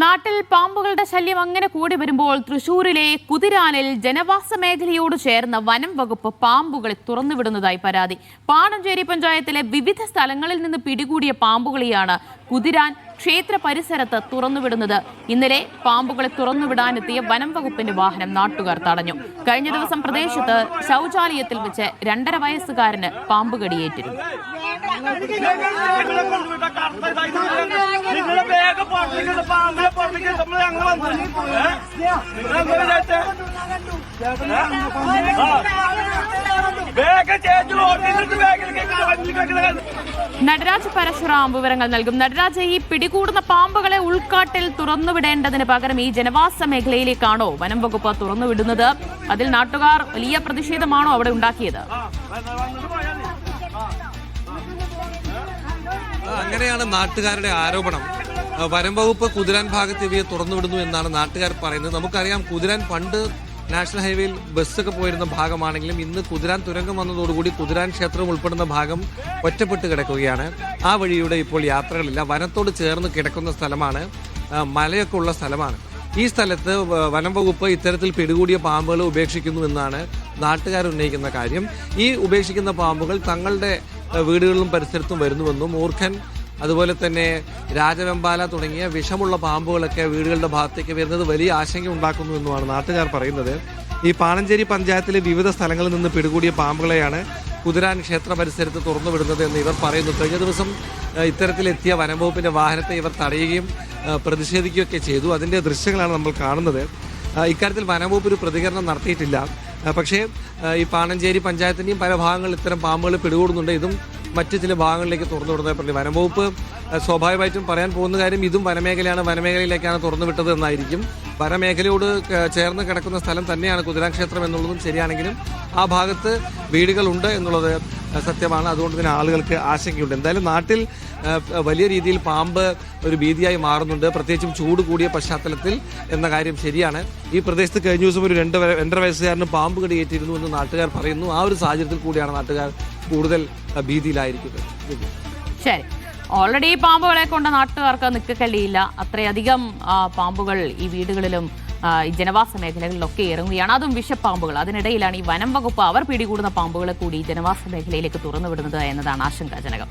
നാട്ടിൽ പാമ്പുകളുടെ ശല്യം അങ്ങനെ കൂടി വരുമ്പോൾ തൃശൂരിലെ കുതിരാനിൽ ജനവാസ മേഖലയോട് ചേർന്ന വനം വകുപ്പ് പാമ്പുകളെ തുറന്നുവിടുന്നതായി പരാതി. പാണഞ്ചേരി പഞ്ചായത്തിലെ വിവിധ സ്ഥലങ്ങളിൽ നിന്ന് പിടികൂടിയ പാമ്പുകളെയാണ് കുതിരാൻ ക്ഷേത്ര പരിസരത്ത് തുറന്നുവിടുന്നത്. ഇന്നലെ പാമ്പുകളെ തുറന്നുവിടാനെത്തിയ വനം വകുപ്പിന്റെ വാഹനം നാട്ടുകാർ തടഞ്ഞു. കഴിഞ്ഞ ദിവസം പ്രദേശത്ത് ശൗചാലയത്തിൽ വെച്ച് 2.5 വയസ്സുകാരന് പാമ്പ് കടിയേറ്റിരുന്നു. നടരാജ് പരശുറാം വിവരങ്ങൾ നൽകും. നടരാജ്, ഈ പിടികൂടുന്ന പാമ്പുകളെ ഉൾക്കാട്ടിൽ തുറന്നുവിടേണ്ടതിന് പകരം ഈ ജനവാസ മേഖലയിലേക്കാണോ വനം വകുപ്പ് തുറന്നുവിടുന്നത്? അതിൽ നാട്ടുകാർ വലിയ പ്രതിഷേധമാണോ അവിടെ ഉണ്ടാക്കിയത്? അങ്ങനെയാണ് നാട്ടുകാരുടെ ആരോപണം. വനം വകുപ്പ് കുതിരാൻ ഭാഗത്ത് ഇവയെ തുറന്നുവിടുന്നു എന്നാണ് നാട്ടുകാർ പറയുന്നത്. നമുക്കറിയാം, കുതിരാൻ പണ്ട് നാഷണൽ ഹൈവേയിൽ ബസ്സൊക്കെ പോയിരുന്ന ഭാഗമാണെങ്കിലും ഇന്ന് കുതിരാൻ തുരങ്കം വന്നതോടുകൂടി കുതിരാൻ ക്ഷേത്രം ഉൾപ്പെടുന്ന ഭാഗം ഒറ്റപ്പെട്ട് കിടക്കുകയാണ്. ആ വഴിയുടെ ഇപ്പോൾ യാത്രകളില്ല. വനത്തോട് ചേർന്ന് കിടക്കുന്ന സ്ഥലമാണ്, മലയൊക്കെ ഉള്ള സ്ഥലമാണ്. ഈ സ്ഥലത്ത് വനം വകുപ്പ് ഇത്തരത്തിൽ പിടികൂടിയ പാമ്പുകൾ ഉപേക്ഷിക്കുന്നു എന്നാണ് നാട്ടുകാർ ഉന്നയിക്കുന്ന കാര്യം. ഈ ഉപേക്ഷിക്കുന്ന പാമ്പുകൾ തങ്ങളുടെ വീടുകളിലും പരിസരത്തും വരുന്നുവെന്നും മൂർഖൻ, അതുപോലെ തന്നെ രാജവെമ്പാല തുടങ്ങിയ വിഷമുള്ള പാമ്പുകളൊക്കെ വീടുകളുടെ ഭാഗത്തേക്ക് വരുന്നത് വലിയ ആശങ്ക ഉണ്ടാക്കുന്നു എന്നുമാണ് നാട്ടുകാർ പറയുന്നത്. ഈ പാണഞ്ചേരി പഞ്ചായത്തിലെ വിവിധ സ്ഥലങ്ങളിൽ നിന്ന് പിടികൂടിയ പാമ്പുകളെയാണ് കുതിരാൻ ക്ഷേത്ര പരിസരത്ത് തുറന്നുവിടുന്നത് എന്ന് ഇവർ പറയുന്നു. കഴിഞ്ഞ ദിവസം ഇത്തരത്തിലെത്തിയ വനംവകുപ്പിന്റെ വാഹനത്തെ ഇവർ തടയുകയും പ്രതിഷേധിക്കുകയൊക്കെ ചെയ്തു. അതിൻ്റെ ദൃശ്യങ്ങളാണ് നമ്മൾ കാണുന്നത്. ഇക്കാര്യത്തിൽ വനംവകുപ്പ് ഒരു പ്രതികരണം നടത്തിയിട്ടില്ല. പക്ഷേ ഈ പാണഞ്ചേരി പഞ്ചായത്തിൻ്റെയും പല ഭാഗങ്ങളിൽ ഇത്തരം പാമ്പുകൾ പിടികൂടുന്നുണ്ട്. ഇതും മറ്റ് ചില ഭാഗങ്ങളിലേക്ക് തുറന്നുവിടുന്നത് പറഞ്ഞു. വനംവകുപ്പ് സ്വാഭാവികമായിട്ടും പറയാൻ പോകുന്ന കാര്യം ഇതും വനമേഖലയാണ്, വനമേഖലയിലേക്കാണ് തുറന്നുവിട്ടത് എന്നായിരിക്കും. വനമേഖലയോട് ചേർന്ന് കിടക്കുന്ന സ്ഥലം തന്നെയാണ് കുതിരാൻ ക്ഷേത്രം എന്നുള്ളതും ശരിയാണെങ്കിലും ആ ഭാഗത്ത് വീടുകളുണ്ട് എന്നുള്ളത് സത്യമാണ്. അതുകൊണ്ട് തന്നെ ആളുകൾക്ക് ആശങ്കയുണ്ട്. എന്തായാലും നാട്ടിൽ വലിയ രീതിയിൽ പാമ്പ് ഒരു ഭീതിയായി മാറുന്നുണ്ട്, പ്രത്യേകിച്ചും ചൂട് കൂടിയ പശ്ചാത്തലത്തിൽ എന്ന കാര്യം ശരിയാണ്. ഈ പ്രദേശത്ത് കഴിഞ്ഞ ദിവസം ഒരു 2.5 വയസ്സുകാരന് പാമ്പ് കടിയേറ്റിരുന്നു എന്ന് നാട്ടുകാർ പറയുന്നു. ആ ഒരു സാഹചര്യത്തിൽ കൂടിയാണ് നാട്ടുകാർ കൂടുതൽ ഭീതിയിലായിരിക്കുന്നത്. ശരി, ഓൾറെഡി പാമ്പുകളെ കൊണ്ട് നാട്ടുകാർക്ക് നിൽക്കക്കള്ളിയില്ല. അത്രയധികം പാമ്പുകൾ ഈ വീടുകളിലും ജനവാസ മേഖലകളിലൊക്കെ ഇറങ്ങുകയാണ്, അതും വിഷപ്പാമ്പുകൾ. അതിനിടയിലാണ് ഈ വനം വകുപ്പ് അവർ പിടികൂടുന്ന പാമ്പുകളെ കൂടി ജനവാസ മേഖലയിലേക്ക് തുറന്നുവിടുന്നത് എന്നതാണ് ആശങ്കാജനകം.